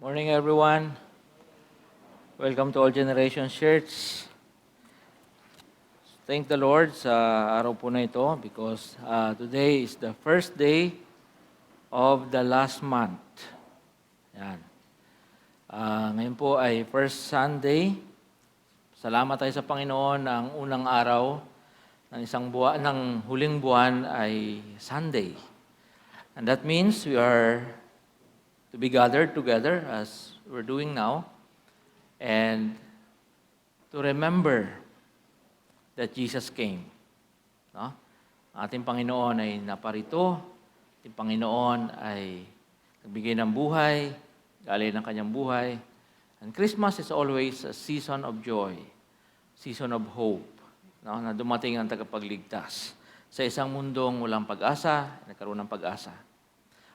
Morning everyone. Welcome to All Generations Church. Thank the Lord sa araw po na ito because today is the first day of the last month. Yan. Ngayon po ay first Sunday. Salamat tayo sa Panginoon na ang unang araw ng ng huling buwan ay Sunday. And that means we are to be gathered together as we're doing now and to remember that Jesus came. No? Ang ating Panginoon ay naparito, ating Panginoon ay nagbigay ng buhay, galay ng kanyang buhay. And Christmas is always a season of joy, season of hope, no? Na dumating ang tagapagligtas sa isang mundong walang pag-asa, nagkaroon ng pag-asa.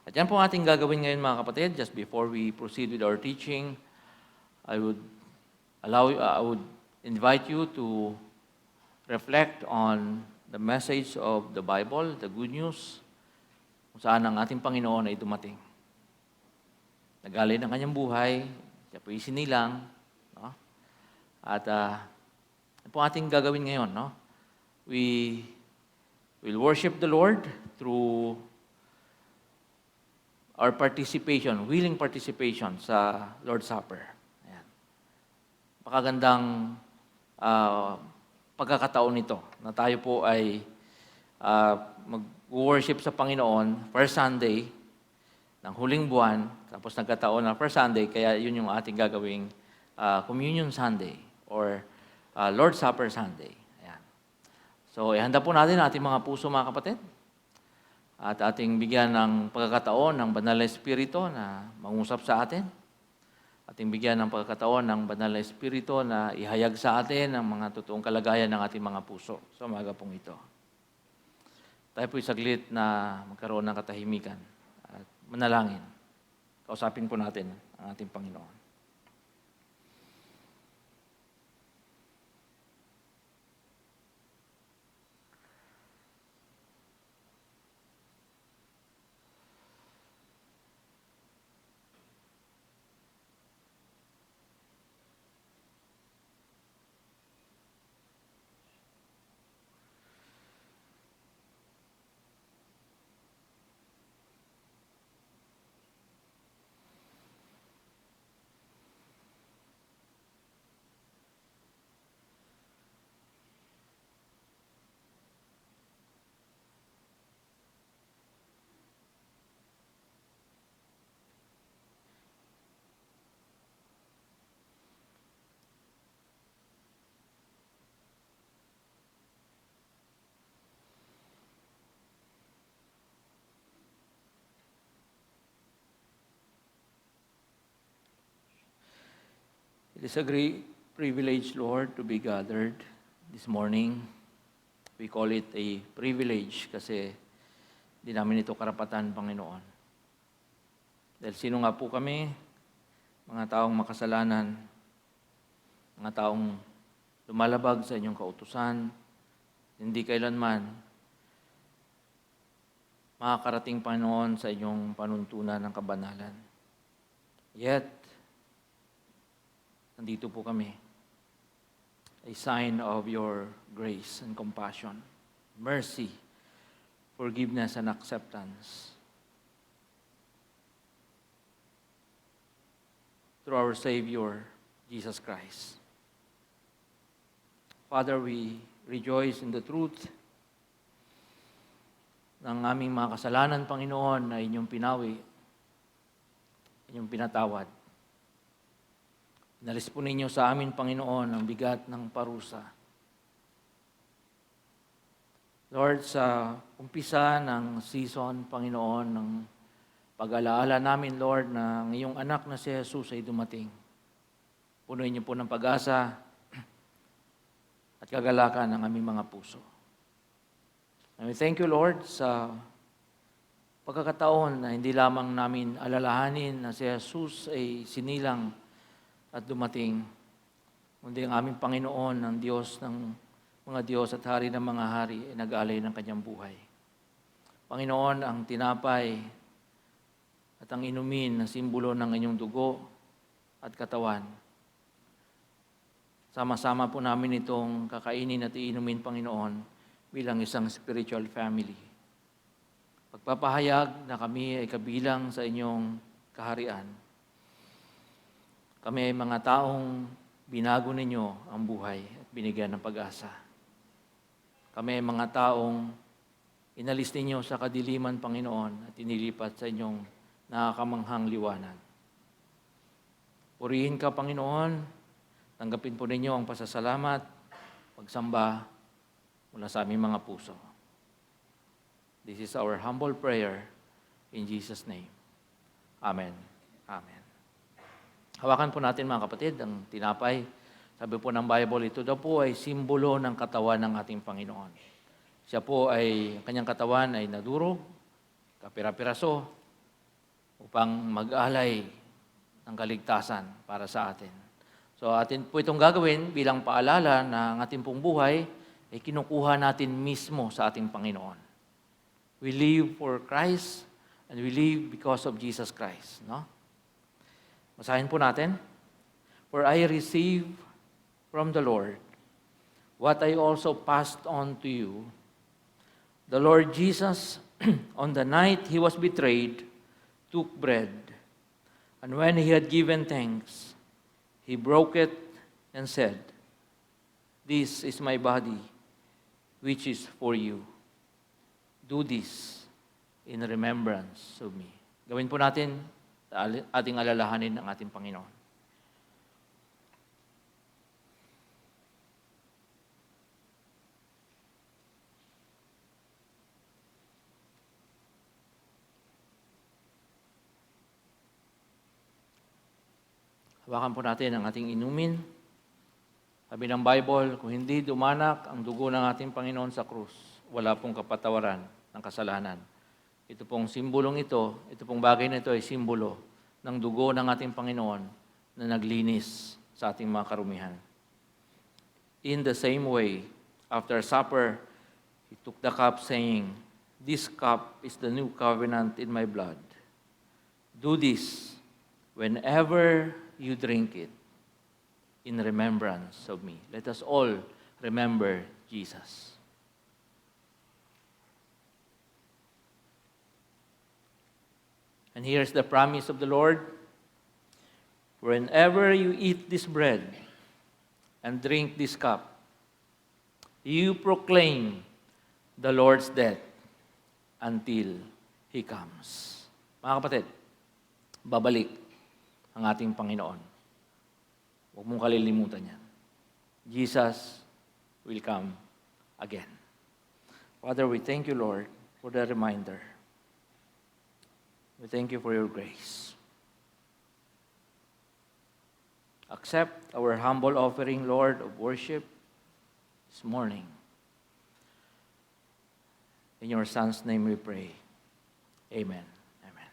At yan po ang ating gagawin ngayon mga kapatid. Just before we proceed with our teaching, I would invite you to reflect on the message of the Bible, the good news, kung saan ang ating Panginoon ay dumating. Nagalay ng kanyang buhay, siya po isinilang, no? At ito po ating gagawin ngayon, no? We will worship the Lord through our participation, willing participation sa Lord's Supper. Ayan. Pakagandang pagkakataon nito na tayo po ay mag-worship sa Panginoon first Sunday ng huling buwan, tapos nagkataon na first Sunday, kaya yun yung ating gagawing Communion Sunday or Lord's Supper Sunday. Ayan. So, ihanda po natin ating mga puso mga kapatid at ating bigyan ng pagkakataon ng Banal na Espiritu na mangusap sa atin. Ating bigyan ng pagkakataon ng Banal na Espiritu na ihayag sa atin ang mga totoong kalagayan ng ating mga puso sa umaga pong ito. Tayo po'y saglit na magkaroon ng katahimikan at manalangin. Kausapin po natin ang ating Panginoon. It is a great privilege, Lord, to be gathered this morning. We call it a privilege kasi di namin ito karapatan, Panginoon. Dahil sino nga po kami, mga taong makasalanan, mga taong lumalabag sa inyong kautusan, hindi kailanman makakarating, Panginoon, sa inyong panuntunan ng kabanalan. Yet, nandito po kami. A sign of your grace and compassion, mercy, forgiveness, and acceptance. Through our Savior, Jesus Christ. Father, we rejoice in the truth ng aming mga kasalanan, Panginoon, na inyong pinawi, inyong pinatawad. Inalis po ninyo sa amin, Panginoon, ang bigat ng parusa. Lord, sa umpisa ng season, Panginoon, ng pag-alaala namin, Lord, na ang iyong anak na si Jesus ay dumating. Punuin niyo po ng pag-asa at kagalakan ng aming mga puso. And we thank you, Lord, sa pagkakataon na hindi lamang namin alalahanin na si Jesus ay sinilang at dumating, kundi ang aming Panginoon, ang Diyos ng mga Diyos at Hari ng mga Hari, ay nag-alay ng kanyang buhay. Panginoon, ang tinapay at ang inumin na simbolo ng inyong dugo at katawan. Sama-sama po namin itong kakainin at iinumin, Panginoon, bilang isang spiritual family. Pagpapahayag na kami ay kabilang sa inyong kaharian. Kami ay mga taong binago ninyo ang buhay at binigyan ng pag-asa. Kami ay mga taong inalis ninyo sa kadiliman, Panginoon, at inilipat sa inyong nakakamanghang liwanag. Purihin ka, Panginoon. Tanggapin po ninyo ang pasasalamat, pagsamba mula sa aming mga puso. This is our humble prayer in Jesus' name. Amen. Amen. Hawakan po natin, mga kapatid, ang tinapay. Sabi po ng Bible, ito daw po ay simbolo ng katawan ng ating Panginoon. Siya po ay, kanyang katawan ay nadurog, kapira-piraso, upang mag-alay ng kaligtasan para sa atin. So atin po itong gagawin bilang paalala na ang ating pong buhay ay kinukuha natin mismo sa ating Panginoon. We live for Christ and we live because of Jesus Christ. No? Basahin po natin. For I received from the Lord what I also passed on to you. The Lord Jesus, on the night he was betrayed, took bread. And when he had given thanks, he broke it and said, "This is my body, which is for you. Do this in remembrance of me." Gawin po natin ating alalahanin ng ating Panginoon. Hawakan po natin ang ating inumin. Sabi ng Bible, kung hindi dumanak ang dugo ng ating Panginoon sa krus, wala pong kapatawaran ng kasalanan. Ito pong simbolong ito pong bagay na ito ay simbolo ng dugo ng ating Panginoon na naglinis sa ating mga karumihan. In the same way, after supper, he took the cup saying, "This cup is the new covenant in my blood. Do this whenever you drink it in remembrance of me." Let us all remember Jesus. And here's the promise of the Lord. Whenever you eat this bread and drink this cup, you proclaim the Lord's death until He comes. Mga kapatid, babalik ang ating Panginoon. Huwag mong kalilimutan yan. Jesus will come again. Father, we thank you, Lord, for the reminder. We thank you for your grace. Accept our humble offering, Lord, of worship this morning. In your Son's name we pray. Amen. Amen.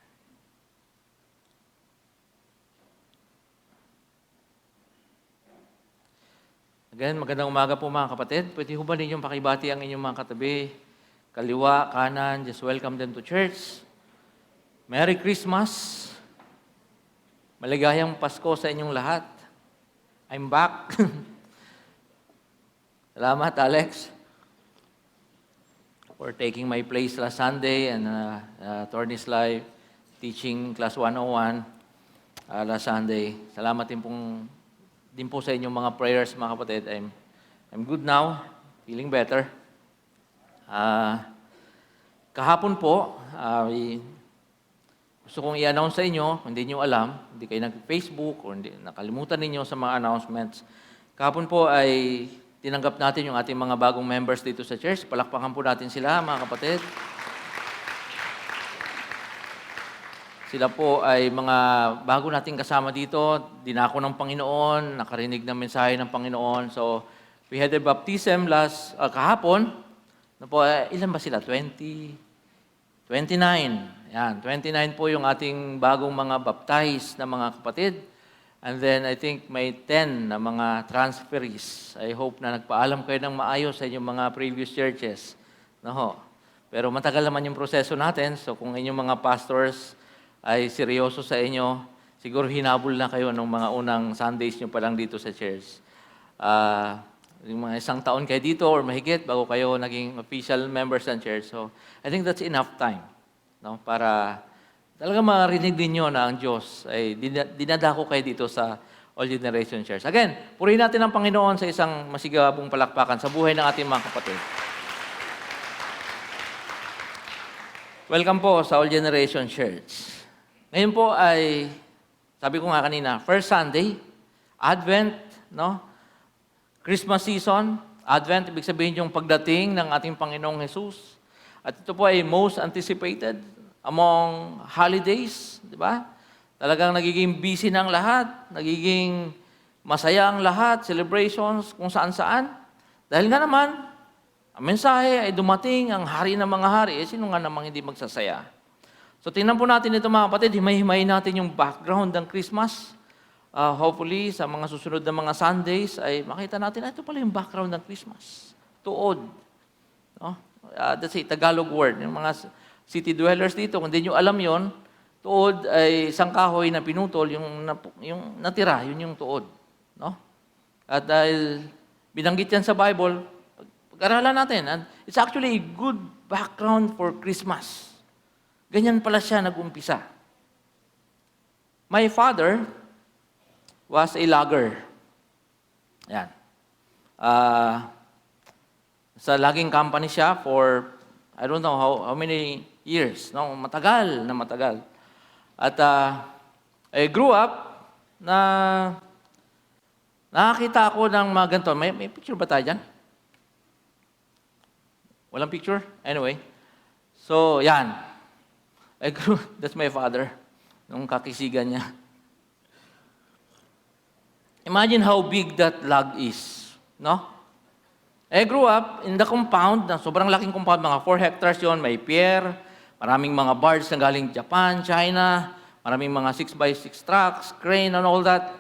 Again, magandang umaga po, mga kapatid. Pwede ho ba ninyong pakibati ang inyong mga katabi? Kaliwa, kanan, just welcome them to church. Merry Christmas. Maligayang Pasko sa inyong lahat. I'm back. Salamat, Alex, for taking my place last Sunday and Attorney's Live, teaching class 101 last Sunday. Salamat din po sa inyong mga prayers, mga kapatid. I'm good now, feeling better. Kahapon po, gusto kong i-announce sa inyo, kung hindi nyo alam, hindi kayo nag-Facebook o hindi, nakalimutan ninyo sa mga announcements. Kahapon po ay tinanggap natin yung ating mga bagong members dito sa church. Palakpakan po natin sila, mga kapatid. Sila po ay mga bago nating kasama dito, dinako ng Panginoon, nakarinig ng mensahe ng Panginoon. So, we had a baptism kahapon. Ilan ba sila? 29. Yan, 29 po yung ating bagong mga baptized na mga kapatid. And then I think may 10 na mga transferees. I hope na nagpaalam kayo ng maayos sa inyong mga previous churches. No? Pero matagal naman yung proseso natin. So kung inyong mga pastors ay seryoso sa inyo, siguro hinabol na kayo nung mga unang Sundays nyo pa lang dito sa church. Yung mga isang taon kayo dito or mahigit bago kayo naging official members ng church. So, I think that's enough time, no? Para talaga marinig ninyo na ang Diyos ay dinadako kayo dito sa All Generation Church. Again, purihin natin ang Panginoon sa isang masigabong palakpakan sa buhay ng ating mga kapatid. Welcome po sa All Generation Church. Ngayon po ay, sabi ko nga kanina, first Sunday, Advent, no? Christmas season, Advent, ibig sabihin yung pagdating ng ating Panginoong Jesus. At ito po ay most anticipated among holidays, di ba? Talagang nagiging busy ng lahat, nagiging masaya ang lahat, celebrations kung saan-saan. Dahil nga naman, ang mensahe ay dumating ang hari ng mga hari. Sino nga namang hindi magsasaya? So tingnan po natin ito mga kapatid, himay-himayin natin yung background ng Christmas. Hopefully, sa mga susunod na mga Sundays, ay makita natin, ito pala yung background ng Christmas. Tuod. No? That's a Tagalog word. Yung mga city dwellers dito, kung hindi nyo alam yon, tuod ay isang kahoy na pinutol, yung natira, yun yung tuod. No? At dahil binanggit yan sa Bible, pag-aralan natin. And it's actually a good background for Christmas. Ganyan pala siya nag-umpisa. My father was a logger. Yan. Sa logging company siya for, I don't know how many years. No? Matagal na matagal. At I grew up na nakakita ako ng mga ganito. May picture ba tayo dyan? Walang picture? Anyway. So, yan. That's my father. Nung kakisigan niya. Imagine how big that log is, no? I grew up in the compound, na sobrang laking compound, mga 4 hectares yon, may pier, maraming mga barge na galing Japan, China, maraming mga 6x6 trucks, crane, and all that.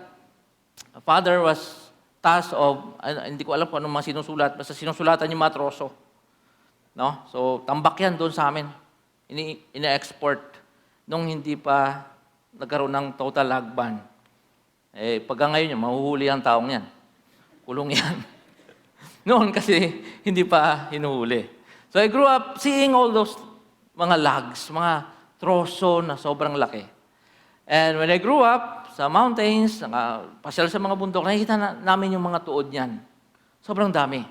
Father was tasked of, hindi ko alam kung anong mga sinusulat, basta sinusulatan yung mga troso. No? So, tambak yan doon sa amin. Ina-export nung hindi pa nagkaroon ng total log ban. Pagka ngayon, mahuhuli ang taong yan. Kulong yan. Noon kasi hindi pa hinuhuli. So I grew up seeing all those mga logs, mga troso na sobrang laki. And when I grew up sa mountains, pasyal sa mga bundok, nakikita namin yung mga tuod niyan. Sobrang dami.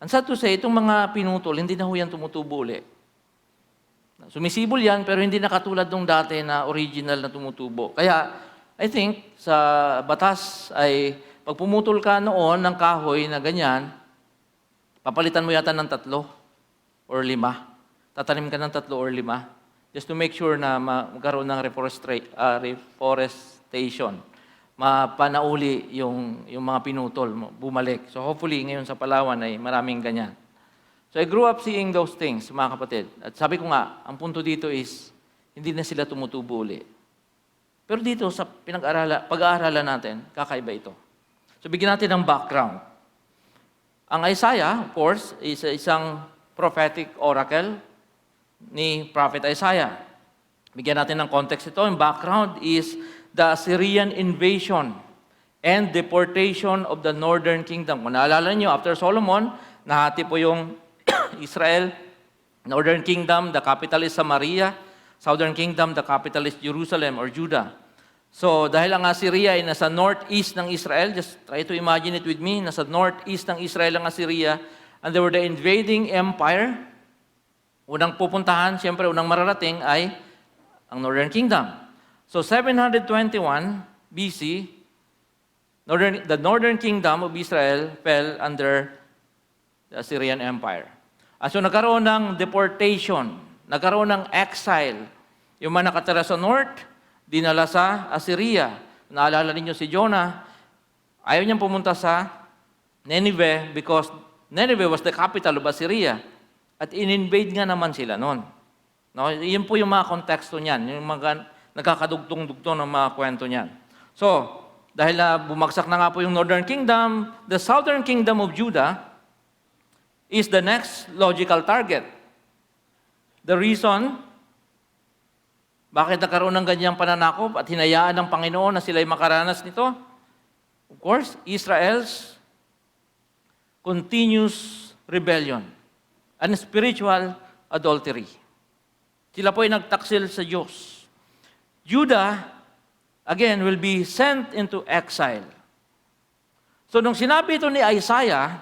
And sad to say, itong mga pinutol, hindi na ho yan tumutubo uli. Sumisibol yan, pero hindi na katulad nung dati na original na tumutubo. Kaya, I think, sa batas ay, pag pumutol ka noon ng kahoy na ganyan, papalitan mo yata ng 3 or 5. Tatanim ka ng 3 or 5. Just to make sure na magkaroon ng reforestation. Mapanauli yung mga pinutol, bumalik. So hopefully, ngayon sa Palawan ay maraming ganyan. So I grew up seeing those things, mga kapatid. At sabi ko nga, ang punto dito is, hindi na sila tumutubo uli. Pero dito sa pag-aaralan natin, kakaiba ito. So bigyan natin ng background. Ang Isaiah, of course, is isang prophetic oracle ni Prophet Isaiah. Bigyan natin ng context ito. Yung background is the Assyrian invasion and deportation of the northern kingdom. Kung naalala niyo, after Solomon, nahati po yung Israel, northern kingdom, the capital is Samaria. Southern kingdom, the capital is Jerusalem or Judah. So, dahil ang Assyria ay nasa northeast ng Israel, just try to imagine it with me, nasa northeast ng Israel ang Assyria, and they were the invading empire. Unang pupuntahan, siyempre, unang mararating ay ang Northern Kingdom. So, 721 BC, the Northern Kingdom of Israel fell under the Assyrian Empire. So, nagkaroon ng deportation, nagkaroon ng exile. Yung mga nakatira sa north, dinala sa Assyria. Naalala ninyo si Jonah, ayaw niyang pumunta sa Nineveh because Nineveh was the capital of Assyria. At in-invade nga naman sila noon. No, yun po yung mga konteksto niyan, yung mga nagkakadugtong-dugtong ng mga kwento niyan. So, dahil bumagsak na nga po yung Northern Kingdom, the Southern Kingdom of Judah is the next logical target. The reason Bakit nagkaroon ng ganyang pananakop at hinayaan ng Panginoon na sila'y makaranas nito? Of course, Israel's continuous rebellion and spiritual adultery. Sila po ay nagtaksil sa Diyos. Judah, again, will be sent into exile. So, nung sinabi ito ni Isaiah,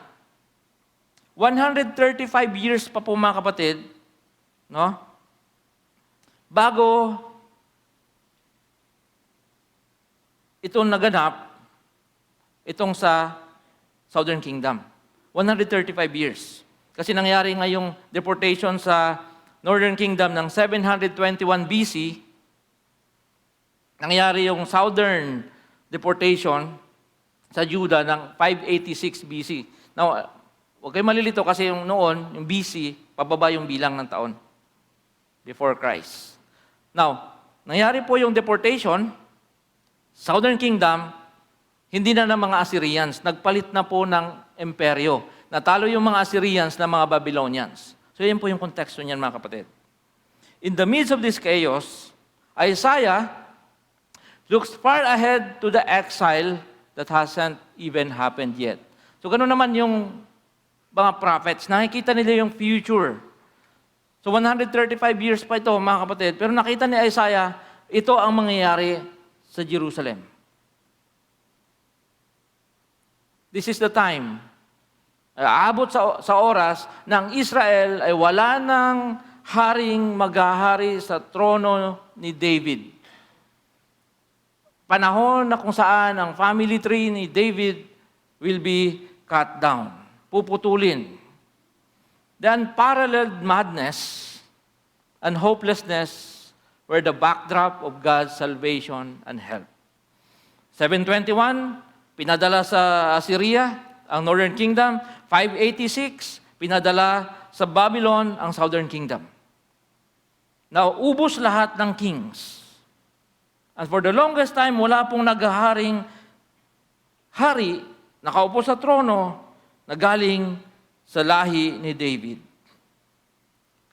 135 years pa po mga kapatid, no? Bago itong naganap, itong sa Southern Kingdom. 135 years. Kasi nangyari ngayong deportation sa Northern Kingdom ng 721 BC, nangyari yung Southern deportation sa Judah ng 586 BC. Now, huwag kayo malilito kasi yung noon, yung BC, pababa yung bilang ng taon before Christ. Now, nangyari po yung deportation, Southern Kingdom, hindi na ng mga Assyrians, nagpalit na po ng imperyo. Natalo yung mga Assyrians na mga Babylonians. So, yan po yung konteksto niyan, mga kapatid. In the midst of this chaos, Isaiah looks far ahead to the exile that hasn't even happened yet. So, ganoon naman yung mga prophets. Nakikita nila yung future. So, 135 years pa ito, mga kapatid. Pero nakita ni Isaiah, ito ang mangyayari sa Jerusalem. This is the time. Aabot sa oras ng Israel ay wala nang haring maghahari sa trono ni David. Panahon na kung saan ang family tree ni David will be cut down, puputulin. The unparalleled madness and hopelessness were the backdrop of God's salvation and help. 721, pinadala sa Assyria ang Northern Kingdom. 586, pinadala sa Babylon ang Southern Kingdom. Now, ubos lahat ng kings. And for the longest time, wala pong naghaharing hari, nakaupo sa trono, na galing sa lahi ni David.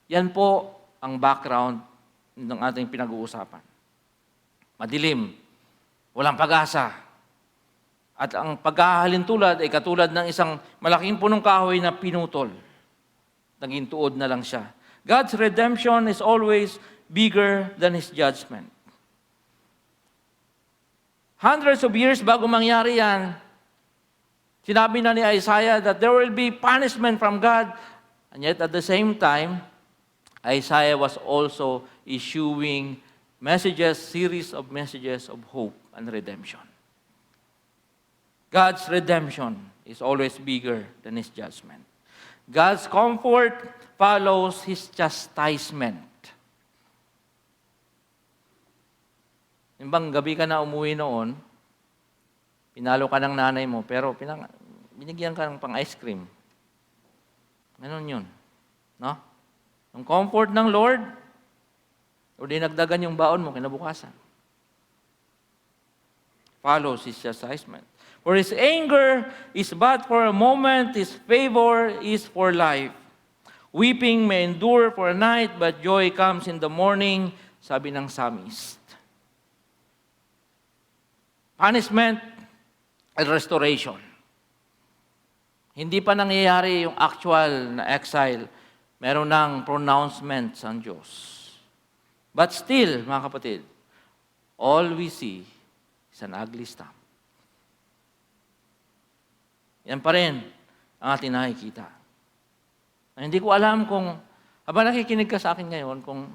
Yan po ang background ng ating pinag-uusapan. Madilim, walang pag-asa. At ang paghahalintulad ay katulad ng isang malaking punong kahoy na pinutol. Naging tuod na lang siya. God's redemption is always bigger than His judgment. Hundreds of years bago mangyari yan, sinabi na ni Isaiah that there will be punishment from God. And yet at the same time, Isaiah was also issuing series of messages of hope and redemption. God's redemption is always bigger than His judgment. God's comfort follows His chastisement. Yung bang gabi ka na umuwi noon, pinalo ka ng nanay mo, pero binigyan ka ng pang-ice cream. Ganon yun. No? Yung comfort ng Lord, o dinagdagan yung baon mo kinabukasan. Follows His chastisement. For His anger is but for a moment, His favor is for life. Weeping may endure for a night, but joy comes in the morning, sabi ng psalmist. Punishment and restoration. Hindi pa nangyayari yung actual na exile. Meron ng pronouncement sa Diyos. But still, mga kapatid, all we see is an ugly stamp. Yan pa rin ang ating nakikita. Hindi ko alam kung, habang nakikinig ka sa akin ngayon, kung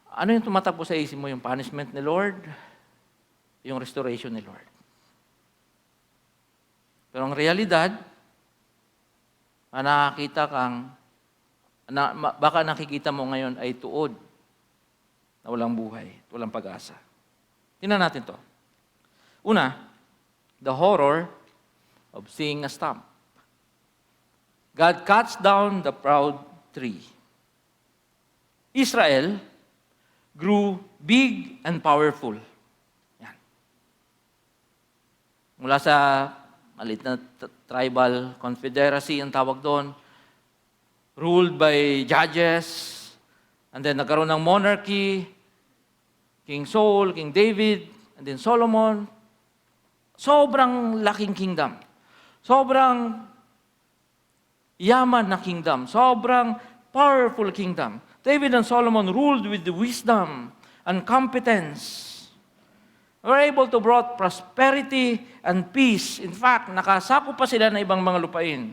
ano yung tumatakbo sa isip mo, yung punishment ni Lord, yung restoration ni Lord. Pero ang realidad, baka nakikita mo ngayon ay tuod na walang buhay, walang pag-asa. Tingnan natin to. Una, the horror of seeing a stump. God cuts down the proud tree. Israel grew big and powerful. Yan. Mula sa maliit na tribal confederacy ang tawag doon, ruled by judges, And then nagkaroon ng monarchy, King Saul, King David, and then Solomon. Sobrang laking kingdom. Sobrang yaman na kingdom. Sobrang powerful kingdom. David and Solomon ruled with the wisdom and competence. They were able to brought prosperity and peace. In fact, nakasako pa sila ng ibang mga lupain.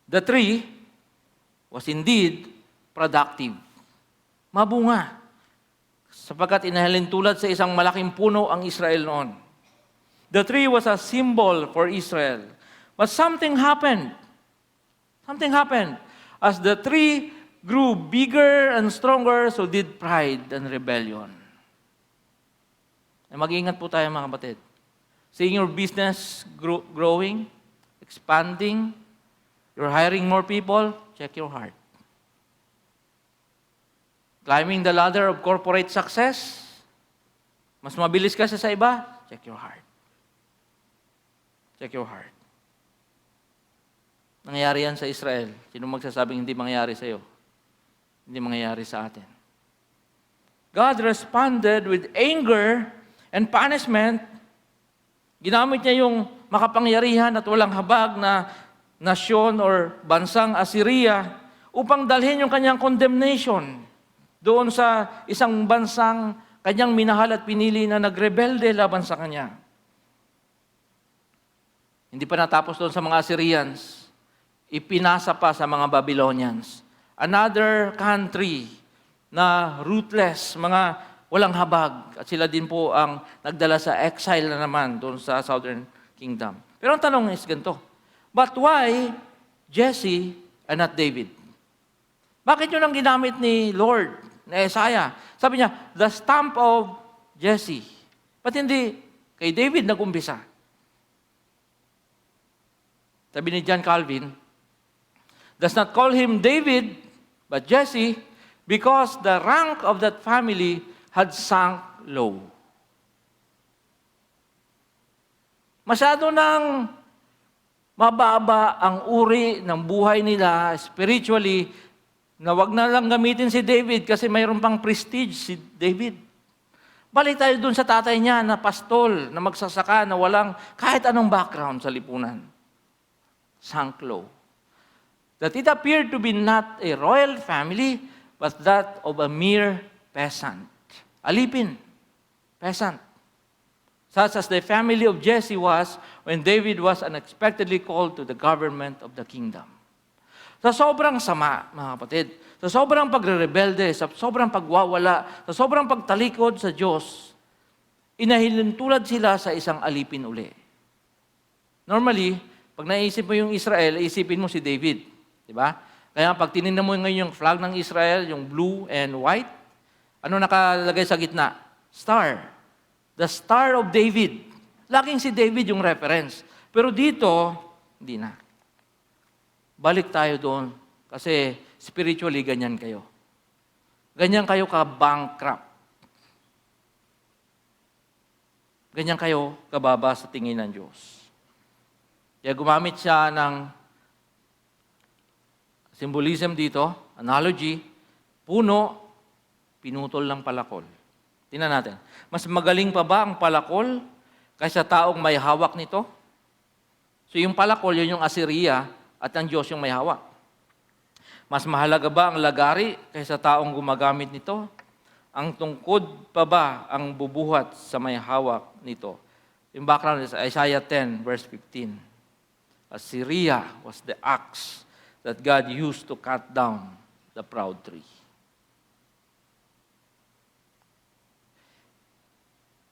The tree was indeed productive. Mabunga. Sapagkat inahalin tulad sa isang malaking puno ang Israel noon. The tree was a symbol for Israel. But something happened. Something happened. As the tree grew bigger and stronger, so did pride and rebellion. Mag-iingat po tayo mga kapatid. Seeing your business growing, expanding, you're hiring more people, check your heart. Climbing the ladder of corporate success, mas mabilis ka sa iba, check your heart. Check your heart. Nangyayari yan sa Israel. Sino magsasabing hindi mangyayari sa iyo? Hindi mangyayari sa atin. God responded with anger and punishment. Ginamit niya yung makapangyarihan at walang habag na nasyon or bansang Assyria upang dalhin yung kanyang condemnation doon sa isang bansang kanyang minahal at pinili na nagrebelde laban sa kanya. Hindi pa natapos doon sa mga Assyrians. Ipinasa pa sa mga Babylonians. Another country na ruthless, mga walang habag. At sila din po ang nagdala sa exile na naman doon sa Southern Kingdom. Pero ang tanong is ganito, but why Jesse and not David? Bakit yun ang ginamit ni Lord, ni Isaiah? Sabi niya, the stamp of Jesse. Ba't hindi kay David nag-umpisa? Sabi ni John Calvin, does not call him David, but Jesse, because the rank of that family had sunk low. Masyado nang mababa ang uri ng buhay nila spiritually na wag na lang gamitin si David kasi mayroon pang prestige si David. Balik tayo dun sa tatay niya na pastol, na magsasaka, na walang kahit anong background sa lipunan. Sunk low. That it appeared to be not a royal family, but that of a mere peasant. Alipin. Peasant. Such as the family of Jesse was when David was unexpectedly called to the government of the kingdom. Sa sobrang sama, mga kapatid, sa sobrang pagre-rebelde, sa sobrang pagwawala, sa sobrang pagtalikod sa Diyos, inahilintulad sila sa isang alipin uli. Normally, pag naisip mo yung Israel, isipin mo si David. Diba? Kaya pag tinignan mo ngayon yung flag ng Israel, yung blue and white, ano nakalagay sa gitna? Star. The Star of David. Laging si David yung reference. Pero dito, hindi na. Balik tayo doon. Kasi spiritually, ganyan kayo. Ganyan kayo ka-bankrupt. Ganyan kayo kababa sa tingin ng Diyos. Kaya gumamit siya ng symbolism dito, analogy, puno, pinutol ng palakol. Tingnan natin. Mas magaling pa ba ang palakol kaysa taong may hawak nito? So yung palakol, yun yung Assyria at ang Diyos yung may hawak. Mas mahalaga ba ang lagari kaysa taong gumagamit nito? Ang tungkod pa ba ang bubuhat sa may hawak nito? Yung background is Isaiah 10, verse 15. Assyria was the axe that God used to cut down the proud tree.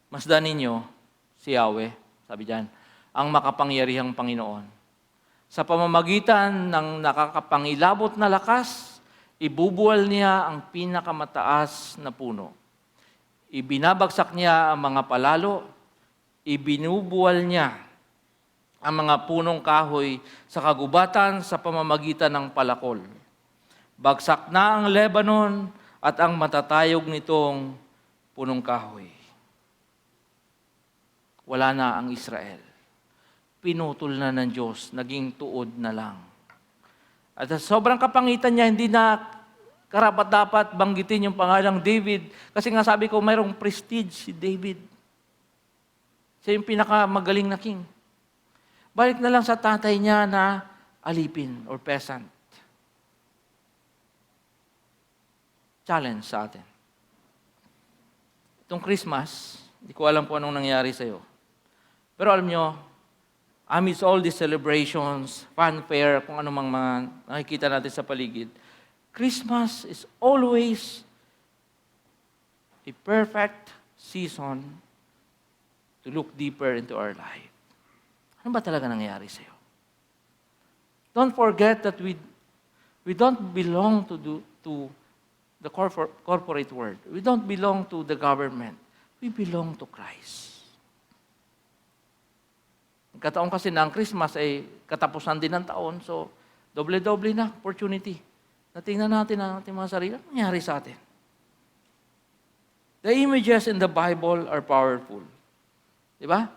Masdan ninyo si Yahweh, sabi diyan, ang makapangyarihang Panginoon. Sa pamamagitan ng nakakapangilabot na lakas, ibubuwal niya ang pinakamataas na puno. Ibinabagsak niya ang mga palalo, ibinubuwal niya ang mga punong kahoy sa kagubatan sa pamamagitan ng palakol. Bagsak na ang Lebanon at ang matatayog nitong punong kahoy. Wala na ang Israel. Pinutol na ng Diyos, naging tuod na lang. At sa sobrang kapangitan niya, hindi na karapat-dapat banggitin yung pangalang David. Kasi nga sabi ko, mayroong prestige si David. Siya yung pinakamagaling na king. Balik na lang sa tatay niya na alipin or peasant. Challenge sa atin. Itong Christmas, hindi ko alam kung anong nangyari sa'yo. Pero alam nyo, amidst all these celebrations, fanfare, kung anong mga nakikita natin sa paligid, Christmas is always a perfect season to look deeper into our life. Ano ba talaga nangyayari sa'yo? Don't forget that we don't belong to the corporate world. We don't belong to the government. We belong to Christ. Nagkataon kasi na ang Christmas ay katapusan din ng taon, so doble-doble na opportunity. Natingnan natin ang ating mga sarili. Ano nangyari sa atin? The images in the Bible are powerful. Di ba?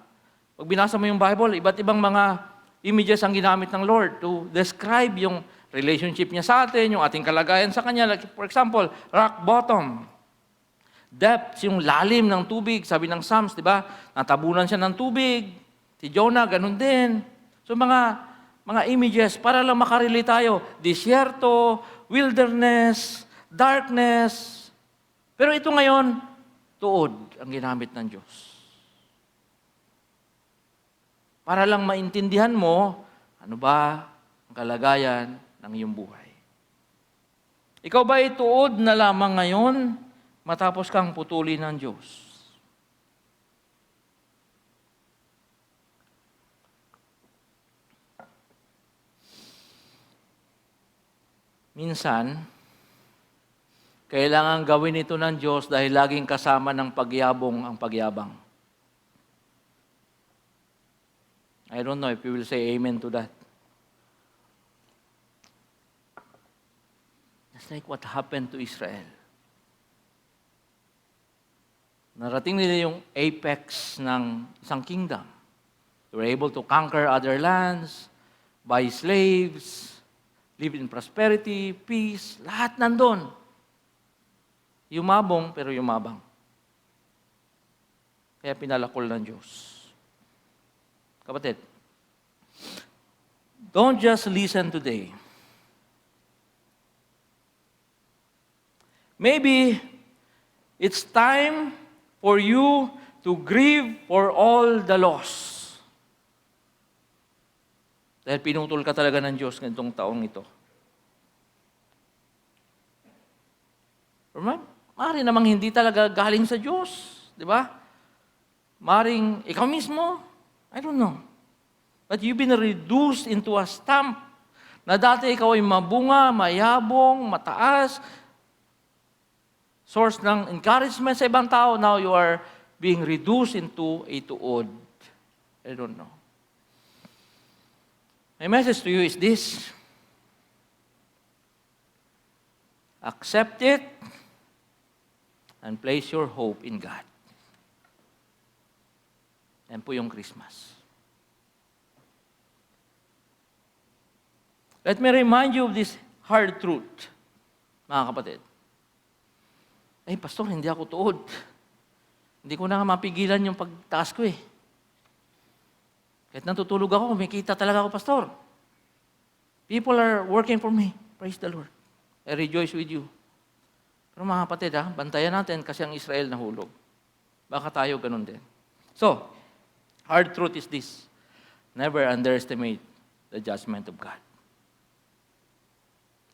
Pag binasa mo yung Bible, iba't ibang mga images ang ginamit ng Lord to describe yung relationship niya sa atin, yung ating kalagayan sa Kanya. Like, for example, rock bottom. Depth, yung lalim ng tubig. Sabi ng Psalms, di ba? Natabunan siya ng tubig. Si Jonah, ganun din. So mga images, para lang makarelate tayo. Disyerto, wilderness, darkness. Pero ito ngayon, tuod ang ginamit ng Diyos. Para lang maintindihan mo, ano ba ang kalagayan ng iyong buhay. Ikaw ba ay tuod na lamang ngayon matapos kang putulin ng Diyos? Minsan, kailangan gawin ito ng Diyos dahil laging kasama ng pagyabong ang pagyabang. I don't know if you will say amen to that. It's like what happened to Israel. Narating nila yung apex ng isang kingdom. They were able to conquer other lands, buy slaves, live in prosperity, peace, lahat nandun. Yumabong pero yumabang. Kaya pinalakol ng Diyos. Kapatid, don't just listen today. Maybe it's time for you to grieve for all the loss. Dahil pinutol ka talaga ng Diyos ngayong taong ito. Maaari namang hindi talaga galing sa Diyos. Di ba? Maaring ikaw mismo, I don't know. But you've been reduced into a stamp na dati ikaw ay mabunga, mayabong, mataas, source ng encouragement sa ibang tao, now you are being reduced into a tuod. I don't know. My message to you is this. Accept it and place your hope in God. Yan po yung Christmas. Let me remind you of this hard truth, mga kapatid. Pastor, hindi ako tuod. Hindi ko na nga mapigilan yung pagtaas ko eh. Kahit natutulog ako, kumikita talaga ako, Pastor. People are working for me. Praise the Lord. I rejoice with you. Pero mga kapatid, bantayan natin kasi ang Israel nahulog. Baka tayo ganun din. So, hard truth is this. Never underestimate the judgment of God.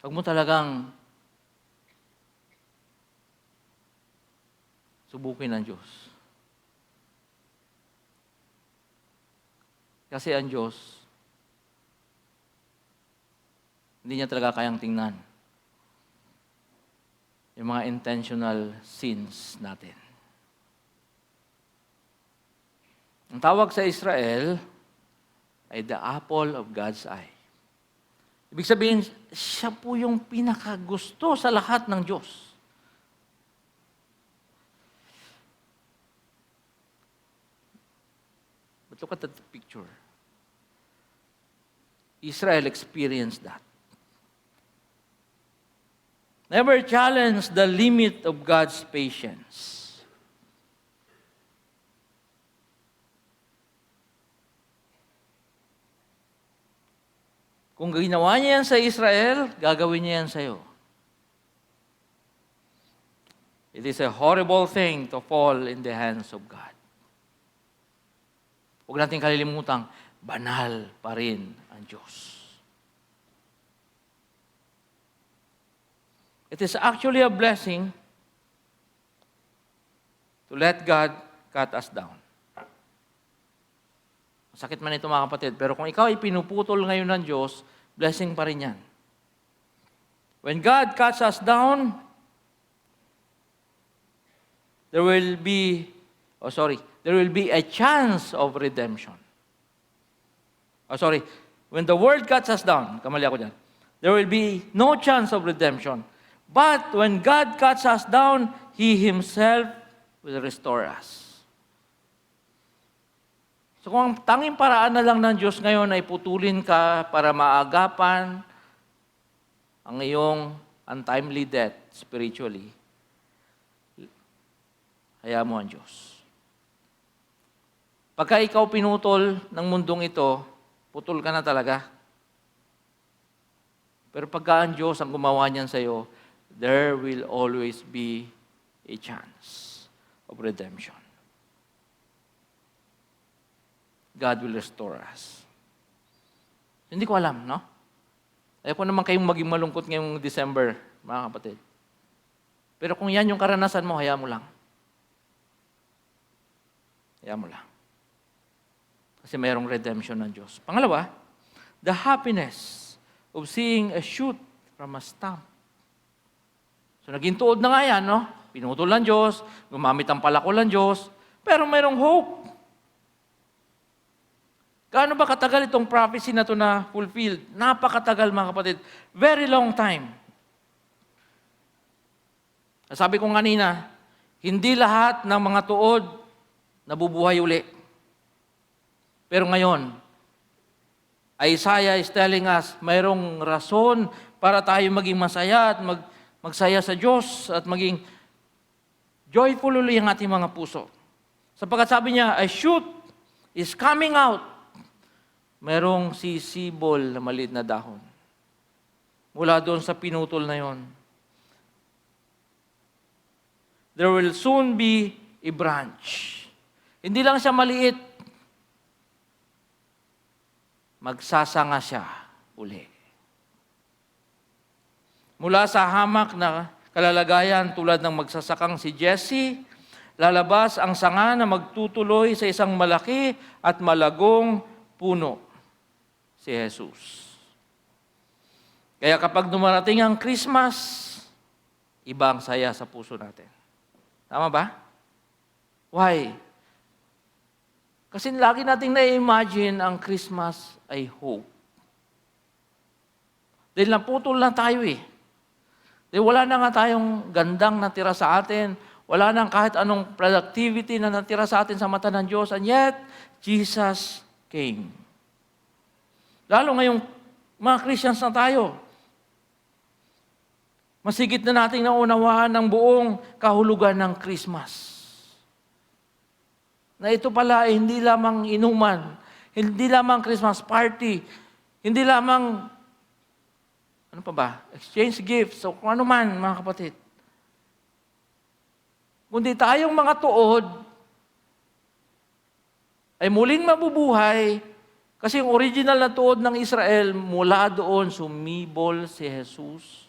Huwag mo talagang subukin ng Diyos. Kasi ang Diyos, hindi niya talaga kayang tingnan yung mga intentional sins natin. Ang tawag sa Israel ay the apple of God's eye. Ibig sabihin, siya po yung pinakagusto sa lahat ng Diyos. But look at that picture. Israel experienced that. Never challenge the limit of God's patience. Kung ginawa niya yan sa Israel, gagawin niya yan sa iyo. It is a horrible thing to fall in the hands of God. Huwag natin kalilimutang, banal pa rin ang Diyos. It is actually a blessing to let God cut us down. Masakit man ito mga kapatid, pero kung ikaw ay pinuputol ngayon ng Diyos, blessing pa rin yan. When God cuts us down, there will be a chance of redemption. When the world cuts us down, kamali ako dyan, there will be no chance of redemption. But when God cuts us down, He Himself will restore us. So kung ang tanging paraan na lang ng Diyos ngayon ay putulin ka para maagapan ang iyong untimely death spiritually, hayaan mo ang Diyos. Pagka ikaw pinutol ng mundong ito, putol ka na talaga. Pero pagka ang Diyos ang gumawa niyan sa iyo, there will always be a chance of redemption. God will restore us. Hindi ko alam, no? Ayaw ko naman kayong maging malungkot ngayong December, mga kapatid. Pero kung yan yung karanasan mo, hayaan mo lang. Hayaan mo lang. Kasi mayroong redemption ng Diyos. Pangalawa, the happiness of seeing a shoot from a stump. So naging tuod na nga yan, no? Pinutol ng Diyos, gumamit ang palakol ng Diyos, pero mayroong hope. Gaano ba katagal itong prophecy na ito na fulfilled? Napakatagal mga kapatid. Very long time. Sabi ko kanina, hindi lahat ng mga tuod nabubuhay uli. Pero ngayon, Isaiah is telling us, mayroong rason para tayo maging masaya at magsaya sa Diyos at maging joyful uli ang ating mga puso. Sapagkat sabi niya, a shoot is coming out. Merong sisibol na maliit na dahon. Mula doon sa pinutol na yon. There will soon be a branch. Hindi lang siya maliit. Magsasanga siya uli. Mula sa hamak na kalalagayan tulad ng magsasakang si Jesse, lalabas ang sanga na magtutuloy sa isang malaki at malagong puno, si Jesus. Kaya kapag dumarating ang Christmas, iba ang saya sa puso natin. Tama ba? Why? Kasi lagi nating na-imagine ang Christmas ay hope. Dahil naputol na tayo eh. Dahil wala na nga tayong gandang natira sa atin. Wala nang kahit anong productivity na natira sa atin sa mata ng Diyos. And yet, Jesus came. Lalo ngayong mga Christians na tayo. Masigit na nating naunawaan ang buong kahulugan ng Christmas. Na ito pala ay hindi lamang inuman, hindi lamang Christmas party, hindi lamang, ano pa ba, exchange gifts, o kung ano man, mga kapatid. Kundi tayong mga tuod ay muling mabubuhay kasi yung original na tuod ng Israel, mula doon sumibol si Jesus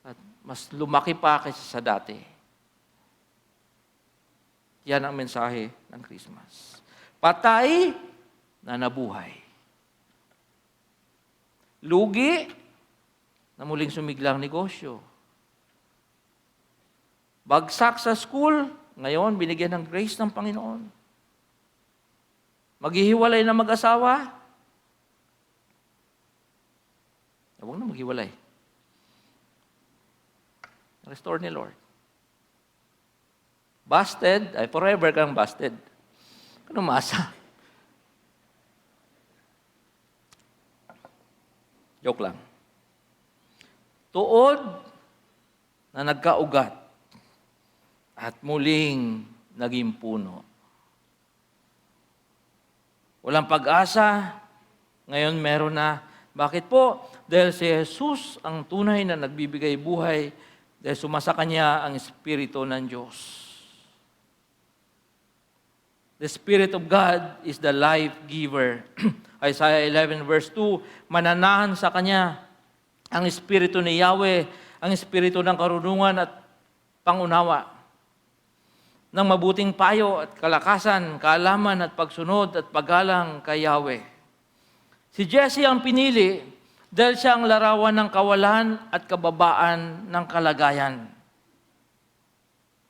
at mas lumaki pa kaysa sa dati. Yan ang mensahe ng Christmas. Patay na nabuhay. Lugi na muling sumiglang negosyo. Bagsak sa school, ngayon binigyan ng grace ng Panginoon. Maghihiwalay na mag-asawa, huwag na maghiwalay. Restore ni Lord. Busted, ay forever kang busted. Ano masa? Joke lang. Tuod na nagkaugat at muling naging puno. Walang pag-asa, ngayon meron na. Bakit po? Dahil si Jesus ang tunay na nagbibigay buhay dahil sumasa Kanya ang Espiritu ng Diyos. The Spirit of God is the life giver. Isaiah 11 verse 2, mananahan sa Kanya ang Espiritu ni Yahweh, ang Espiritu ng karunungan at pangunawa, ng mabuting payo at kalakasan, kaalaman at pagsunod at paggalang kay Yahweh. Si Jesse ang pinili dahil siya ang larawan ng kawalan at kababaan ng kalagayan.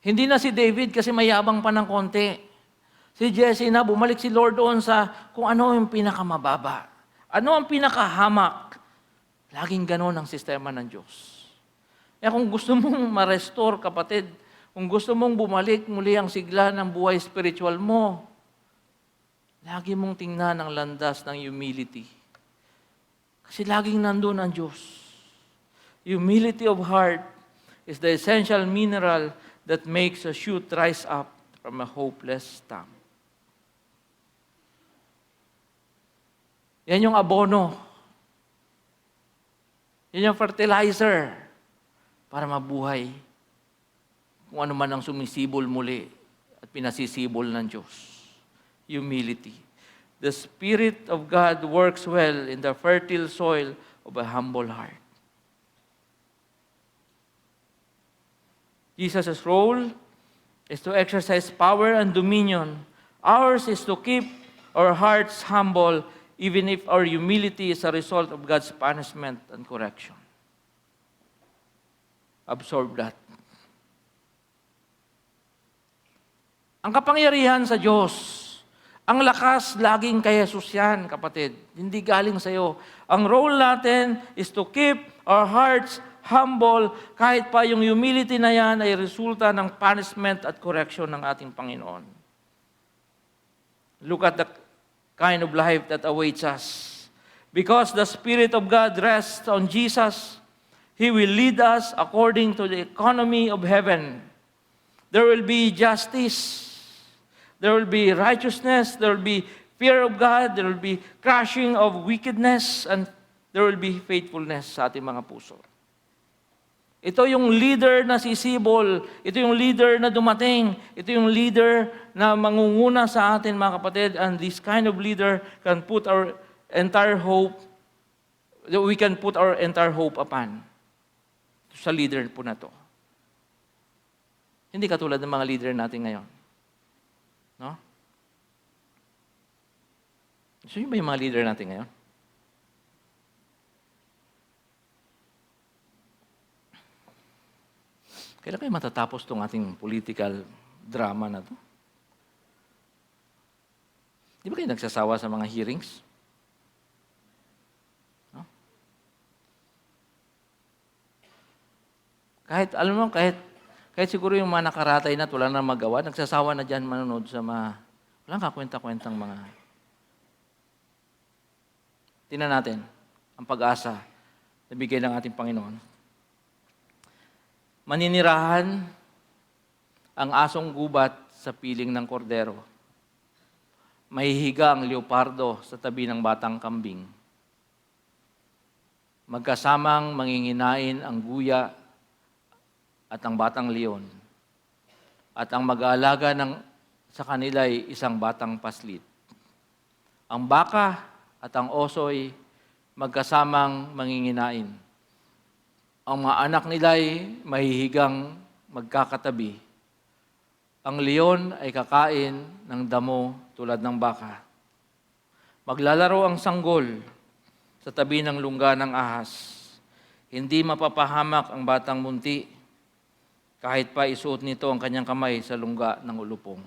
Hindi na si David kasi mayabang pa ng konti. Si Jesse na, bumalik si Lord doon sa kung ano yung pinakamababa. Ano ang pinakahamak? Laging ganon ang sistema ng Diyos. Kaya kung gusto mong ma-restore, kapatid, kung gusto mong bumalik muli ang sigla ng buhay spiritual mo, lagi mong tingnan ang landas ng humility. Kasi laging nandun ang Diyos. Humility of heart is the essential mineral that makes a shoot rise up from a hopeless stump. Yan yung abono. Yan yung fertilizer para mabuhay kung ano man ang sumisibol muli at pinasisibol ng Diyos. Humility. The Spirit of God works well in the fertile soil of a humble heart. Jesus' role is to exercise power and dominion. Ours is to keep our hearts humble even if our humility is a result of God's punishment and correction. Absorb that. Ang kapangyarihan sa Diyos, ang lakas laging kay Jesus yan, kapatid. Hindi galing sa iyo. Ang role natin is to keep our hearts humble kahit pa yung humility na yan ay resulta ng punishment at correction ng ating Panginoon. Look at the kind of life that awaits us. Because the Spirit of God rests on Jesus, He will lead us according to the economy of heaven. There will be justice. There will be righteousness. There will be fear of God. There will be crushing of wickedness. And there will be faithfulness sa ating mga puso. Ito yung leader na sisibol. Ito yung leader na dumating. Ito yung leader na mangunguna sa atin, mga kapatid. And this kind of leader can put our entire hope, we can put our entire hope upon. Sa leader po na to. Hindi katulad ng mga leader natin ngayon. No? So yun ba yung mga leader natin ngayon? Kailan kayo matatapos itong ating political drama na to? Di ba kayo nagsasawa sa mga hearings? No? Alam mo, kahit siguro yung mga nakaratay na at wala na magawa, nagsasawa na dyan manonood sa mga, walang kakwenta-kwentang mga. Tingnan natin ang pag-asa na bigay ng ating Panginoon. Maninirahan ang asong gubat sa piling ng kordero. Mahihiga ang leopardo sa tabi ng batang kambing. Magkasamang manginginain ang guya at ang batang leon. At ang mag-aalaga sa kanila ay isang batang paslit. Ang baka at ang oso'y magkasamang manginginain. Ang mga anak nila ay mahihigang magkakatabi. Ang leon ay kakain ng damo tulad ng baka. Maglalaro ang sanggol sa tabi ng lungga ng ahas. Hindi mapapahamak ang batang munti kahit pa isuot nito ang kanyang kamay sa lungga ng ulupong.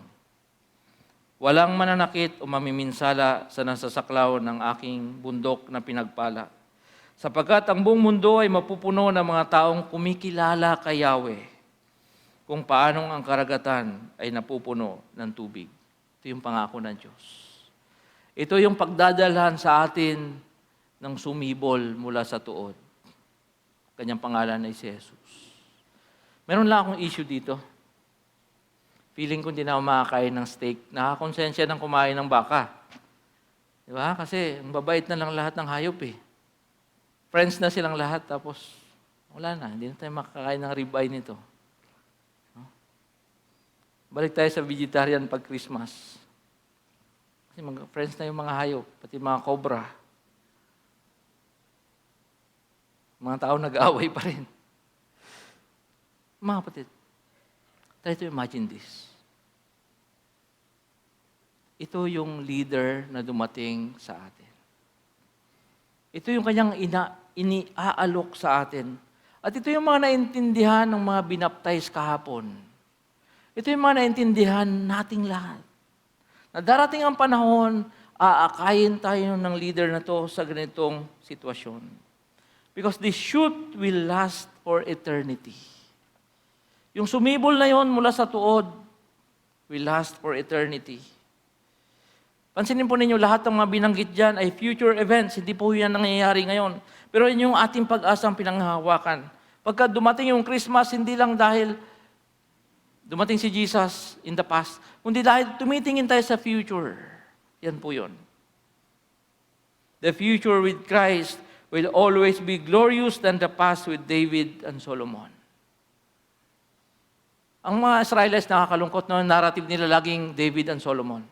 Walang mananakit o mamiminsala sa nasasaklaw ng aking bundok na pinagpala. Sapagkat ang buong mundo ay mapupuno ng mga taong kumikilala kay Yahweh kung paanong ang karagatan ay napupuno ng tubig. Ito yung pangako ng Diyos. Ito yung pagdadalhan sa atin ng sumibol mula sa tuod. Kanyang pangalan ay si Jesus. Meron lang akong issue dito. Feeling ko hindi na ako makakain ng steak. Nakakonsensya ng kumain ng baka. Di ba? Kasi ang babait na lang lahat ng hayop eh. Friends na silang lahat, tapos wala na. Hindi na tayo makakain ng ribeye nito. No? Balik tayo sa vegetarian pag Christmas. Kasi friends na yung mga hayop, pati mga cobra. Mga tao nag-aaway pa rin. Mga kapatid, try to imagine this. Ito yung leader na dumating sa atin. Ito yung kanyang iniaalok sa atin. At ito yung mga naintindihan ng mga binaptize kahapon. Ito yung mga naintindihan nating lahat. Na darating ang panahon, aakayin tayo ng leader na to sa ganitong sitwasyon. Because this shoot will last for eternity. Yung sumibol na yon mula sa tuod will last for eternity. Pansinin po ninyo, lahat ng mga binanggit dyan ay future events. Hindi po yan nangyayari ngayon. Pero yun yung ating pag-asang pinanghahawakan. Pagka dumating yung Christmas, hindi lang dahil dumating si Jesus in the past, kundi dahil tumitingin tayo sa future. Yan po yun. The future with Christ will always be glorious than the past with David and Solomon. Ang mga Israelites nakakalungkot na narrative nila laging David and Solomon.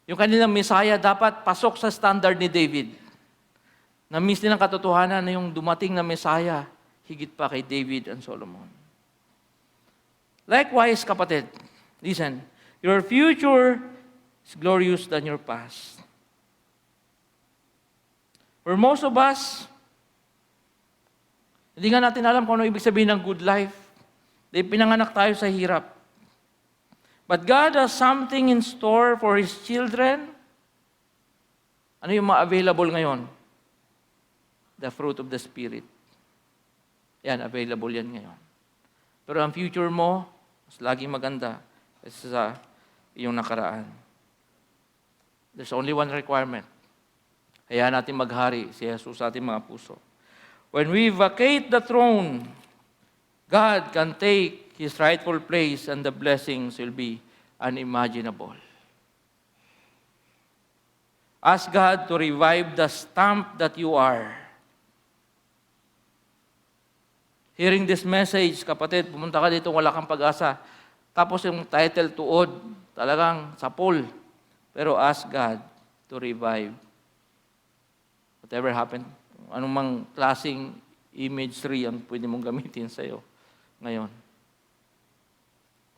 Yung kanilang Messiah dapat pasok sa standard ni David. Na-miss nilang katotohanan na yung dumating na Messiah higit pa kay David and Solomon. Likewise, kapatid, listen, your future is glorious than your past. For most of us, hindi nga natin alam kung ano ibig sabihin ng good life. Dahil pinanganak tayo sa hirap. But God has something in store for His children. Ano yung available ngayon? The fruit of the Spirit. Yan, available yan ngayon. Pero ang future mo, mas laging maganda kaysa sa iyong nakaraan. There's only one requirement. Hayaan natin maghari si Jesus sa ating mga puso. When we vacate the throne, God can take His rightful place and the blessings will be unimaginable. Ask God to revive the stamp that you are. Hearing this message, kapatid, pumunta ka dito, wala kang pag-asa. Tapos yung title, tuod, talagang sapul. Pero ask God to revive. Whatever happened, anumang klaseng imagery ang pwede mong gamitin sa'yo ngayon.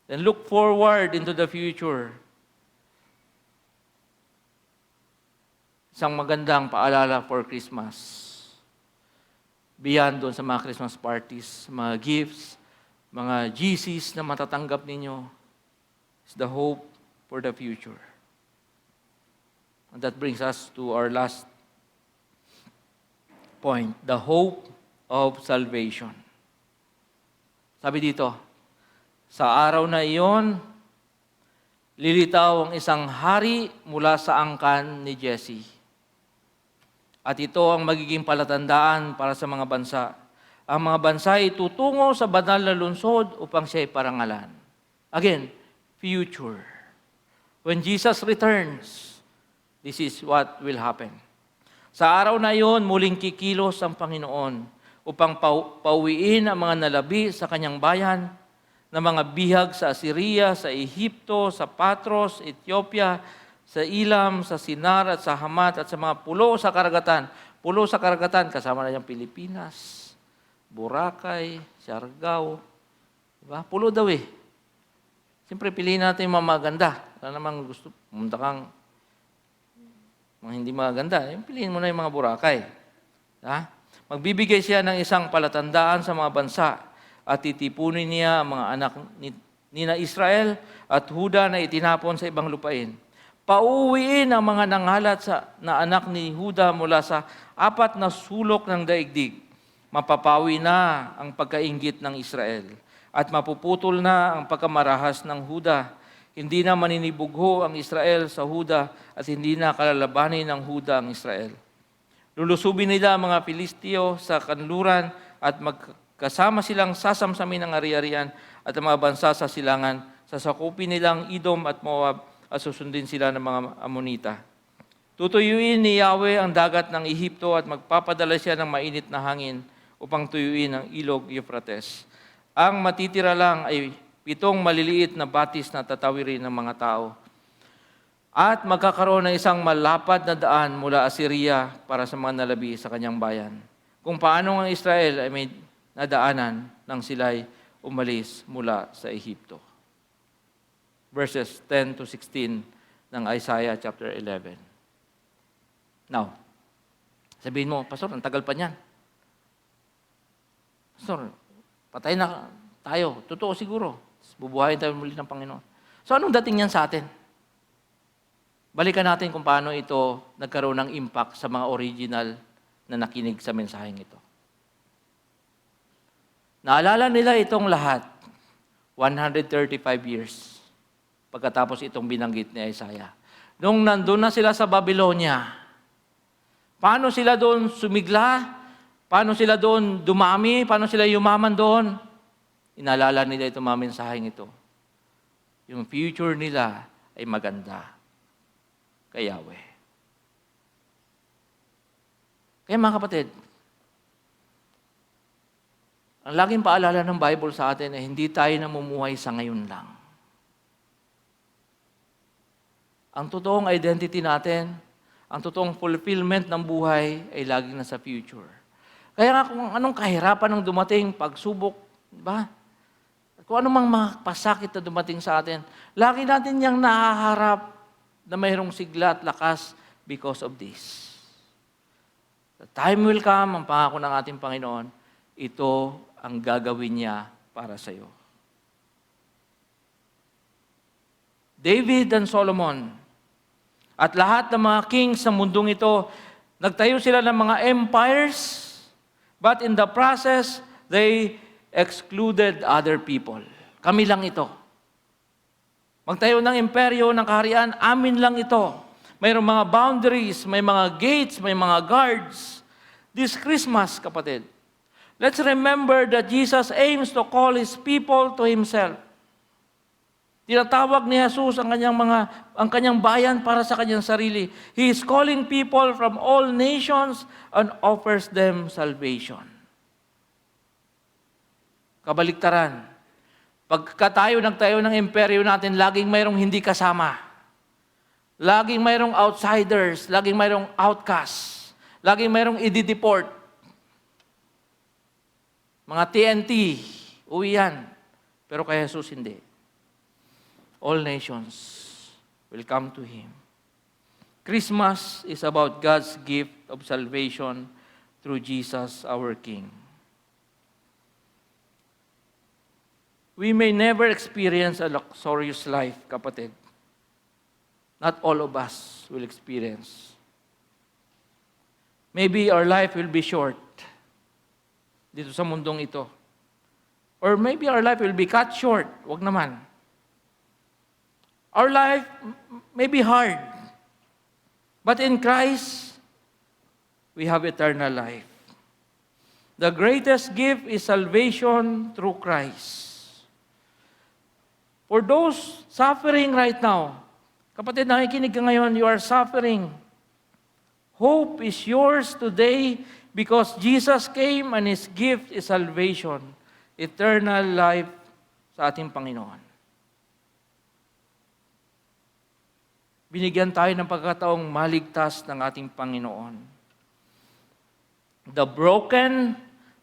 Then look forward into the future. Isang magandang paalala for Christmas. Beyond doon sa mga Christmas parties, mga gifts, mga GCs na matatanggap ninyo, is the hope for the future. And that brings us to our last point, the hope of salvation. Sabi dito, sa araw na iyon, lilitaw ang isang hari mula sa angkan ni Jesse. At ito ang magiging palatandaan para sa mga bansa. Ang mga bansa ay tutungo sa banal na lungsod upang siya ay parangalan. Again, future. When Jesus returns, this is what will happen. Sa araw na iyon, muling kikilos ang Panginoon upang pauwiin ang mga nalabi sa kanyang bayan na mga bihag sa Assyria, sa Ehipto, sa Patros, Ethiopia, sa Ilam, sa Sinar at sa Hamat at sa mga pulo sa karagatan. Pulo sa karagatan, kasama na yung Pilipinas, Boracay, Siargao. Diba? Pulo daw eh. Siyempre, piliin natin yung mga maganda. Wala namang gusto, pumunta kang mga hindi maganda. Piliin mo na yung mga Boracay. Ha? Magbibigay siya ng isang palatandaan sa mga bansa at titipunin niya ang mga anak ni na Israel at Huda na itinapon sa ibang lupain. Pauwiin ang mga nangalat na anak ni Huda mula sa 4 na sulok ng daigdig. Mapapawi na ang pagkainggit ng Israel at mapuputol na ang pagkamarahas ng Huda. Hindi na maninibugho ang Israel sa Huda at hindi na kalalabanin ng Huda ang Israel. Lulusubin nila ang mga Pilisteo sa kanluran at kasama silang sasamsamin ng ari-arian at ang mga bansa sa silangan, sasakupin nilang Edom at Moab at susundin sila ng mga Amonita. Tutuyuin ni Yahweh ang dagat ng Ehipto at magpapadala siya ng mainit na hangin upang tuyuin ang ilog Euphrates. Ang matitira lang ay 7 maliliit na batis na tatawirin ng mga tao. At magkakaroon ng isang malapad na daan mula Assyria para sa mga nalabi sa kanyang bayan. Kung paano ang Israel ay may nadaanan nang sila'y umalis mula sa Ehipto. Verses 10 to 16 ng Isaiah chapter 11. Now, sabihin mo, Pastor, ang tagal pa niyan. Pastor, patay na tayo. Totoo siguro. Bubuhayin tayo muli ng Panginoon. So, anong dating niyan sa atin? Balikan natin kung paano ito nagkaroon ng impact sa mga original na nakinig sa mensaheng ito. Naalala nila itong lahat, 135 years, pagkatapos itong binanggit ni Isaiah. Nung nandun na sila sa Babylonia, paano sila doon sumigla? Paano sila doon dumami? Paano sila yumaman doon? Inaalala nila itong mga mensaheng ito. Yung future nila ay maganda kay Yahweh. Kaya mga kapatid, ang laging paalala ng Bible sa atin ay hindi tayo namumuhay sa ngayon lang. Ang totoong identity natin, ang totoong fulfillment ng buhay ay laging nasa future. Kaya nga kung anong kahirapan ng dumating, pagsubok, ba? Kung anong mga pasakit na dumating sa atin, lagi natin niyang nahaharap na mayroong sigla at lakas because of this. The time will come, ang pangako ng ating Panginoon, ito ang gagawin niya para sa iyo. David and Solomon at lahat ng mga kings sa mundong ito, nagtayo sila ng mga empires, but in the process, they excluded other people. Kami lang ito. Magtayo ng imperyo, ng kaharian, amin lang ito. Mayroong mga boundaries, may mga gates, may mga guards. This Christmas, kapatid, let's remember that Jesus aims to call His people to Himself. Tinatawag ni Jesus ang kanyang bayan para sa kanyang sarili. He is calling people from all nations and offers them salvation. Kabaliktaran. Pagka nagtayo ng imperyo natin, laging mayroong hindi kasama. Laging mayroong outsiders, laging mayroong outcasts, laging mayroong i-deport. Mga TNT, uwi yan. Pero kay Jesus hindi. All nations will come to Him. Christmas is about God's gift of salvation through Jesus our King. We may never experience a luxurious life, kapatid. Not all of us will experience. Maybe our life will be short dito sa mundong ito. Or maybe our life will be cut short. Wag naman. Our life may be hard. But in Christ, we have eternal life. The greatest gift is salvation through Christ. For those suffering right now, kapatid, nakikinig ka ngayon, you are suffering. Hope is yours today because Jesus came and His gift is salvation, eternal life sa ating Panginoon. Binigyan tayo ng pagkataong maligtas ng ating Panginoon. The broken,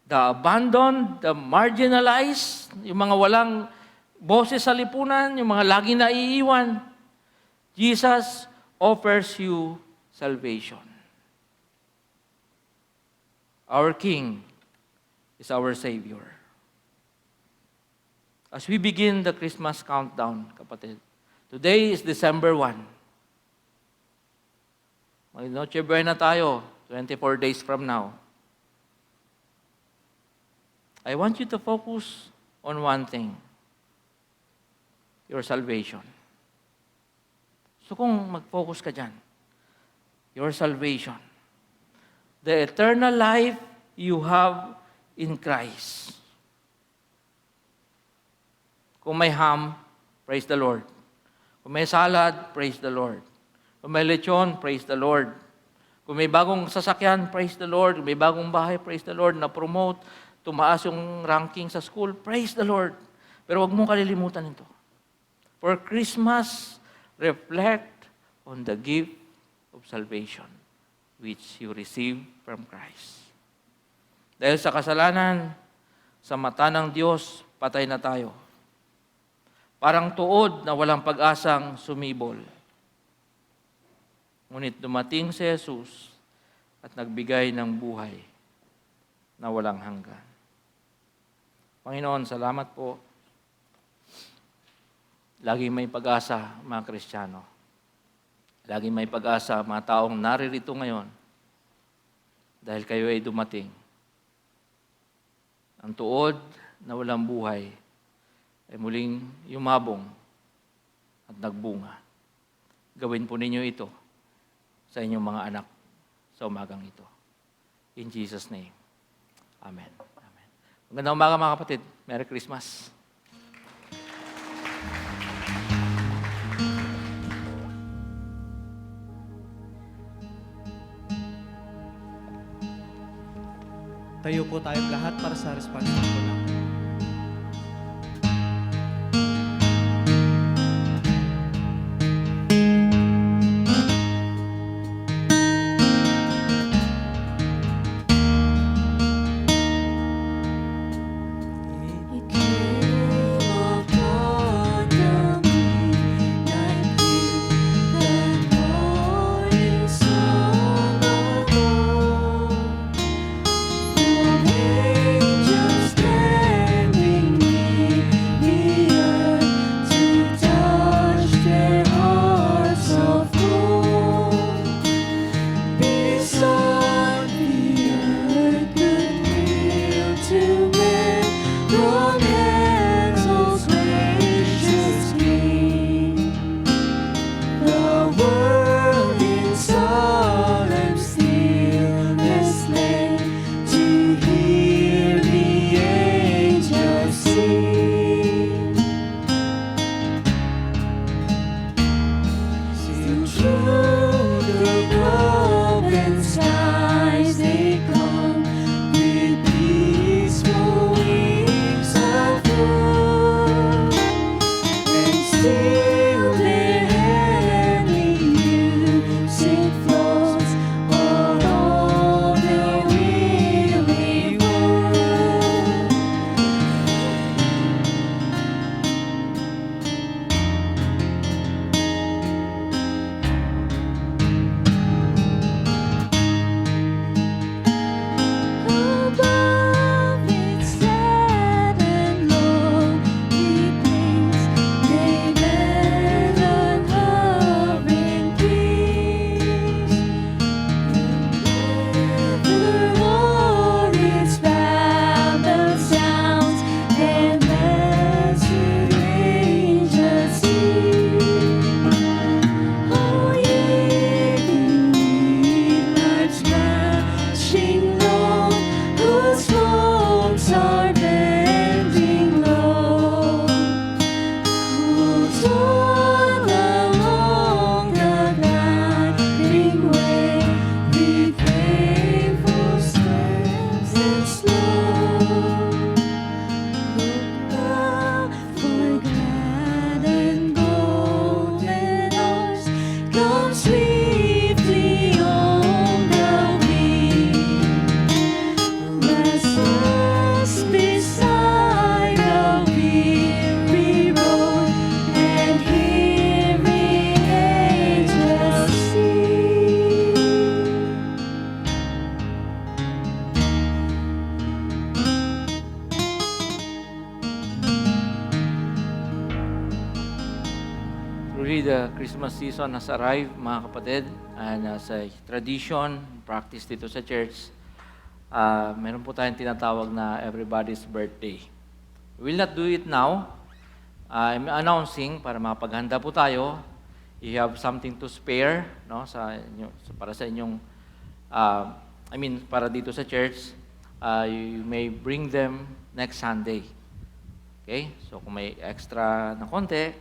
the abandoned, the marginalized, yung mga walang boses sa lipunan, yung mga laging naiiwan, Jesus offers you salvation. Our King is our Savior. As we begin the Christmas countdown, kapatid, today is December 1. May Noche Buena tayo, 24 days from now. I want you to focus on one thing. Your salvation. So kung mag-focus ka dyan, your salvation. The eternal life you have in Christ. Kung may ham, praise the Lord. Kung may salad, praise the Lord. Kung may lechon, praise the Lord. Kung may bagong sasakyan, praise the Lord. Kung may bagong bahay, praise the Lord. Na-promote, tumaas yung ranking sa school, praise the Lord. Pero huwag mong kalilimutan ito. For Christmas, reflect on the gift of salvation which you receive from Christ. Dahil sa kasalanan, sa mata ng Diyos, patay na tayo. Parang tuod na walang pag-asang sumibol. Ngunit dumating si Jesus at nagbigay ng buhay na walang hanggan. Panginoon, salamat po. Laging may pag-asa, mga Kristiyano. Laging may pag-asa, mga taong naririto ngayon dahil kayo ay dumating. Ang tuod na walang buhay ay muling yumabong at nagbunga. Gawin po ninyo ito sa inyong mga anak sa umagang ito. In Jesus' name. Amen. Amen. Magandang umaga mga kapatid. Merry Christmas. Tayo po tayong lahat para sa responsive po natin. The Christmas season has arrived, mga kapatid, and as a tradition, practice dito sa church, meron po tayong tinatawag na everybody's birthday. We will not do it now. I'm announcing para mapaghanda po tayo. You have something to spare, no, para sa inyong, para dito sa church. You may bring them next Sunday. Okay? So kung may extra na konti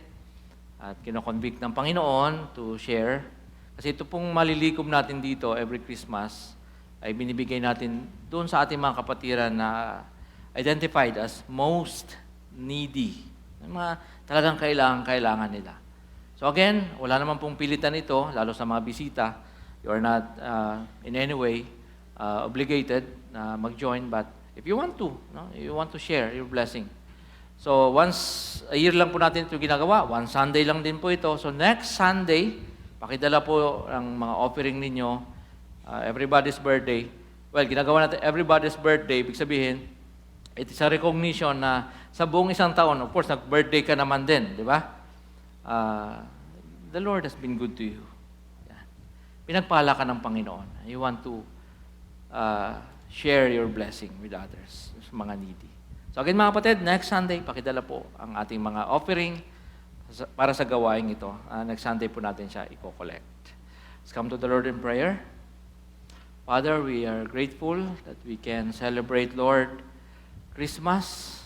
at kino-convict ng Panginoon to share, kasi ito pong malilikom natin dito every Christmas ay binibigay natin doon sa ating mga kapatiran na identified as most needy. Yung mga talagang kailangan nila. So again, wala naman pong pilitan ito, lalo sa mga bisita. You are not in any way obligated na mag-join, but if you want to, no, you want to share your blessing. So once a year lang po natin ito ginagawa, one Sunday lang din po ito. So next Sunday, pakidala po ang mga offering ninyo, everybody's birthday. Well, ginagawa natin everybody's birthday, ibig sabihin, it is a recognition na sa buong isang taon, of course, nag-birthday ka naman din, di ba? The Lord has been good to you. Yan. Pinagpala ka ng Panginoon. You want to share your blessing with others, sa mga needy. So again mga kapatid, next Sunday, pakidala po ang ating mga offering para sa gawaing ito. Next Sunday po natin siya i-collect. Let's come to the Lord in prayer. Father, we are grateful that we can celebrate, Lord, Christmas.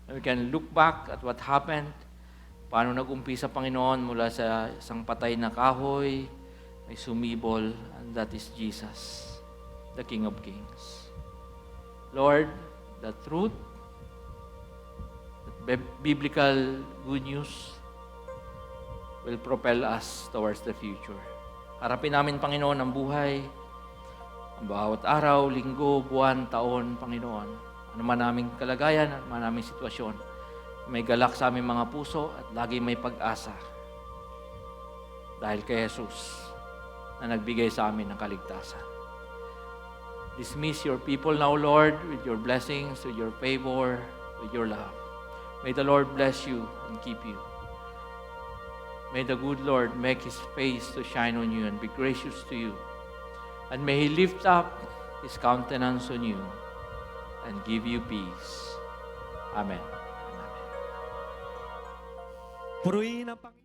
And we can look back at what happened. Paano nag-umpisa, Panginoon, mula sa isang patay na kahoy, may sumibol, and that is Jesus, the King of Kings. Lord, the truth, the biblical good news will propel us towards the future. Harapin namin, Panginoon, ang buhay, ang bawat araw, linggo, buwan, taon, Panginoon. Ano man naming kalagayan, ano man naming sitwasyon, may galak sa aming mga puso at lagi may pag-asa dahil kay Jesus na nagbigay sa amin ng kaligtasan. Dismiss your people now, Lord, with your blessings, with your favor, with your love. May the Lord bless you and keep you. May the good Lord make His face to shine on you and be gracious to you. And may He lift up His countenance on you and give you peace. Amen. Purihin ang Panginoon.